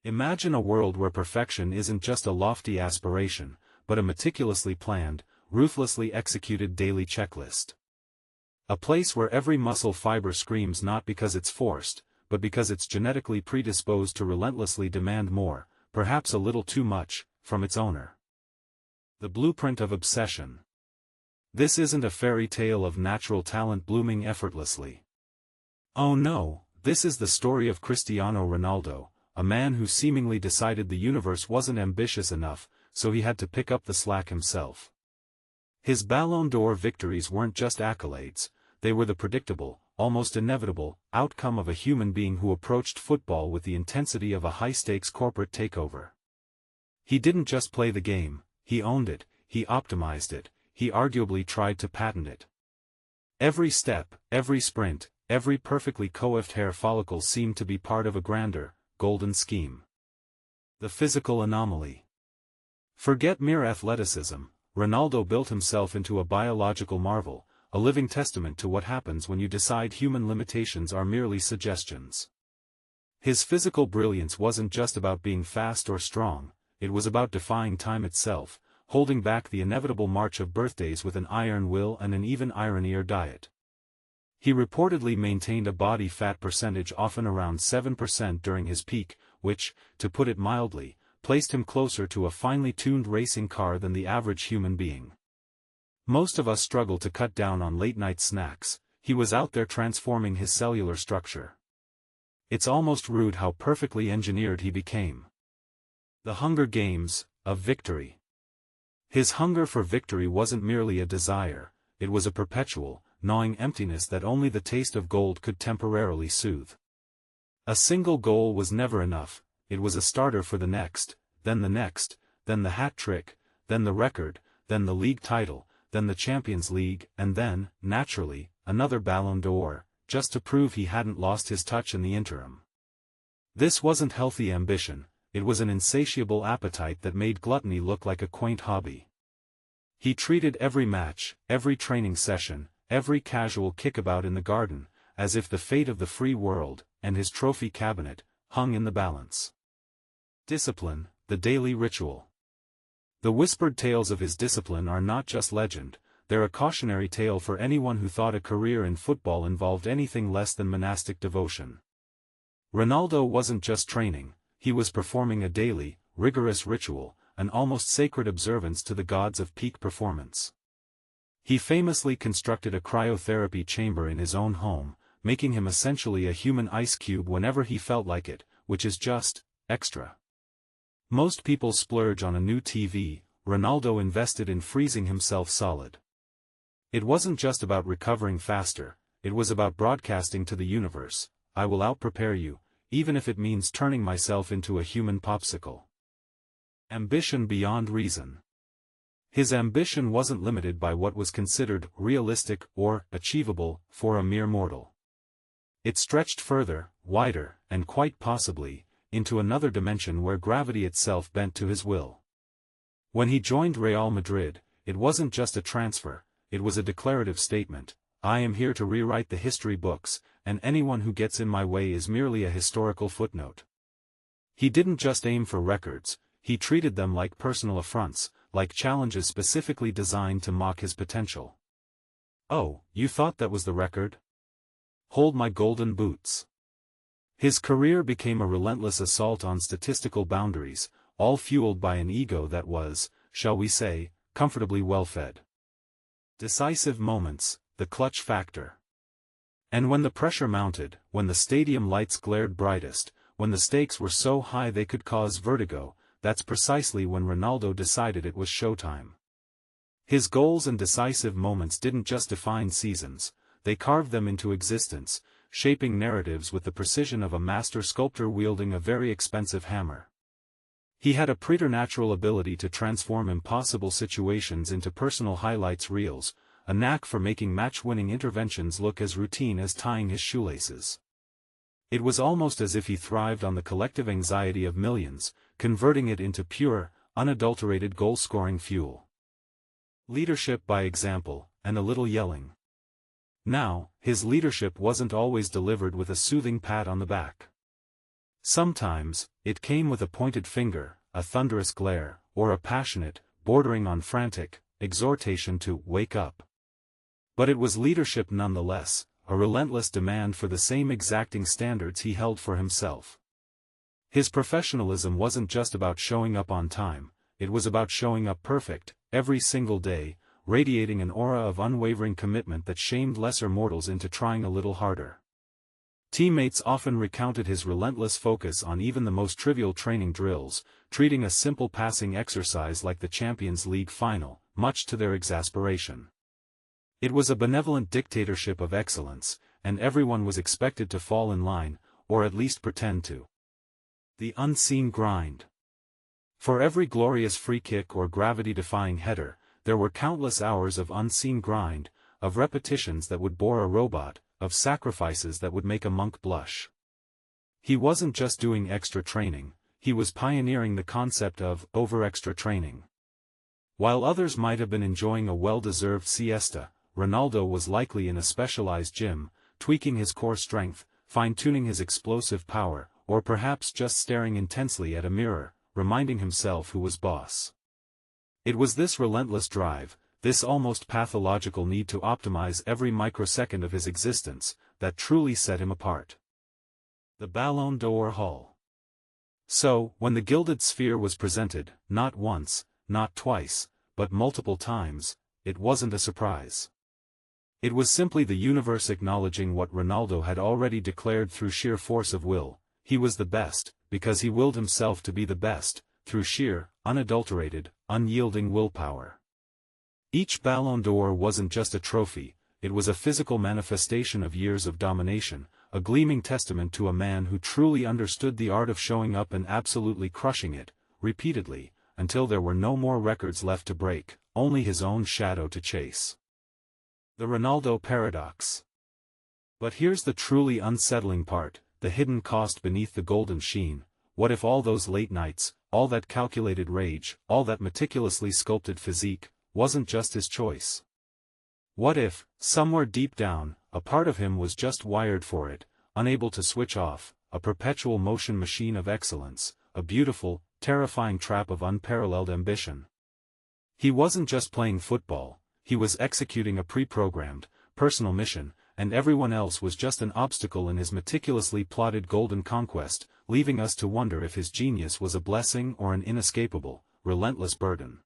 Imagine a world where perfection isn't just a lofty aspiration, but a meticulously planned, ruthlessly executed daily checklist. A place where every muscle fiber screams not because it's forced, but because it's genetically predisposed to relentlessly demand more, perhaps a little too much, from its owner. The blueprint of obsession. This isn't a fairy tale of natural talent blooming effortlessly. Oh no, this is the story of Cristiano Ronaldo, a man who seemingly decided the universe wasn't ambitious enough, so he had to pick up the slack himself. His Ballon d'Or victories weren't just accolades, they were the predictable, almost inevitable, outcome of a human being who approached football with the intensity of a high-stakes corporate takeover. He didn't just play the game, he owned it, he optimized it, he arguably tried to patent it. Every step, every sprint, every perfectly coiffed hair follicle seemed to be part of a grander, golden scheme. The physical anomaly. Forget mere athleticism, Ronaldo built himself into a biological marvel, a living testament to what happens when you decide human limitations are merely suggestions. His physical brilliance wasn't just about being fast or strong, it was about defying time itself, holding back the inevitable march of birthdays with an iron will and an even ironier diet. He reportedly maintained a body fat percentage often around 7% during his peak, which, to put it mildly, placed him closer to a finely tuned racing car than the average human being. Most of us struggle to cut down on late-night snacks, he was out there transforming his cellular structure. It's almost rude how perfectly engineered he became. The Hunger Games, of victory. His hunger for victory wasn't merely a desire, it was a perpetual, gnawing emptiness that only the taste of gold could temporarily soothe. A single goal was never enough, it was a starter for the next, then the hat trick, then the record, then the league title, then the Champions League, and then, naturally, another Ballon d'Or, just to prove he hadn't lost his touch in the interim. This wasn't healthy ambition, it was an insatiable appetite that made gluttony look like a quaint hobby. He treated every match, every training session, every casual kickabout in the garden, as if the fate of the free world, and his trophy cabinet, hung in the balance. Discipline, the daily ritual. The whispered tales of his discipline are not just legend, they're a cautionary tale for anyone who thought a career in football involved anything less than monastic devotion. Ronaldo wasn't just training, he was performing a daily, rigorous ritual, an almost sacred observance to the gods of peak performance. He famously constructed a cryotherapy chamber in his own home, making him essentially a human ice cube whenever he felt like it, which is just extra. Most people splurge on a new TV, Ronaldo invested in freezing himself solid. It wasn't just about recovering faster, it was about broadcasting to the universe, I will out-prepare you, even if it means turning myself into a human popsicle. Ambition beyond reason. His ambition wasn't limited by what was considered realistic or achievable for a mere mortal. It stretched further, wider, and quite possibly, into another dimension where gravity itself bent to his will. When he joined Real Madrid, it wasn't just a transfer, it was a declarative statement, I am here to rewrite the history books, and anyone who gets in my way is merely a historical footnote. He didn't just aim for records, he treated them like personal affronts, like challenges specifically designed to mock his potential. Oh, you thought that was the record? Hold my golden boots. His career became a relentless assault on statistical boundaries, all fueled by an ego that was, shall we say, comfortably well-fed. Decisive moments, the clutch factor. And when the pressure mounted, when the stadium lights glared brightest, when the stakes were so high they could cause vertigo, that's precisely when Ronaldo decided it was showtime. His goals and decisive moments didn't just define seasons, they carved them into existence, shaping narratives with the precision of a master sculptor wielding a very expensive hammer. He had a preternatural ability to transform impossible situations into personal highlights reels, a knack for making match-winning interventions look as routine as tying his shoelaces. It was almost as if he thrived on the collective anxiety of millions, converting it into pure, unadulterated goal-scoring fuel. Leadership by example, and a little yelling. Now, his leadership wasn't always delivered with a soothing pat on the back. Sometimes, it came with a pointed finger, a thunderous glare, or a passionate, bordering on frantic, exhortation to wake up. But it was leadership nonetheless, a relentless demand for the same exacting standards he held for himself. His professionalism wasn't just about showing up on time, it was about showing up perfect, every single day, radiating an aura of unwavering commitment that shamed lesser mortals into trying a little harder. Teammates often recounted his relentless focus on even the most trivial training drills, treating a simple passing exercise like the Champions League final, much to their exasperation. It was a benevolent dictatorship of excellence, and everyone was expected to fall in line, or at least pretend to. The unseen grind. For every glorious free kick or gravity-defying header, there were countless hours of unseen grind, of repetitions that would bore a robot, of sacrifices that would make a monk blush. He wasn't just doing extra training, he was pioneering the concept of over-extra training. While others might have been enjoying a well-deserved siesta, Ronaldo was likely in a specialized gym, tweaking his core strength, fine-tuning his explosive power, or perhaps just staring intensely at a mirror, reminding himself who was boss. It was this relentless drive, this almost pathological need to optimize every microsecond of his existence, that truly set him apart. The Ballon d'Or Hall. So, when the gilded sphere was presented, not once, not twice, but multiple times, it wasn't a surprise. It was simply the universe acknowledging what Ronaldo had already declared through sheer force of will: he was the best, because he willed himself to be the best, through sheer, unadulterated, unyielding willpower. Each Ballon d'Or wasn't just a trophy, it was a physical manifestation of years of domination, a gleaming testament to a man who truly understood the art of showing up and absolutely crushing it, repeatedly, until there were no more records left to break, only his own shadow to chase. The Ronaldo paradox. But here's the truly unsettling part, the hidden cost beneath the golden sheen. What if all those late nights, all that calculated rage, all that meticulously sculpted physique, wasn't just his choice? What if, somewhere deep down, a part of him was just wired for it, unable to switch off, a perpetual motion machine of excellence, a beautiful, terrifying trap of unparalleled ambition? He wasn't just playing football, he was executing a pre-programmed, personal mission, and everyone else was just an obstacle in his meticulously plotted golden conquest, leaving us to wonder if his genius was a blessing or an inescapable, relentless burden.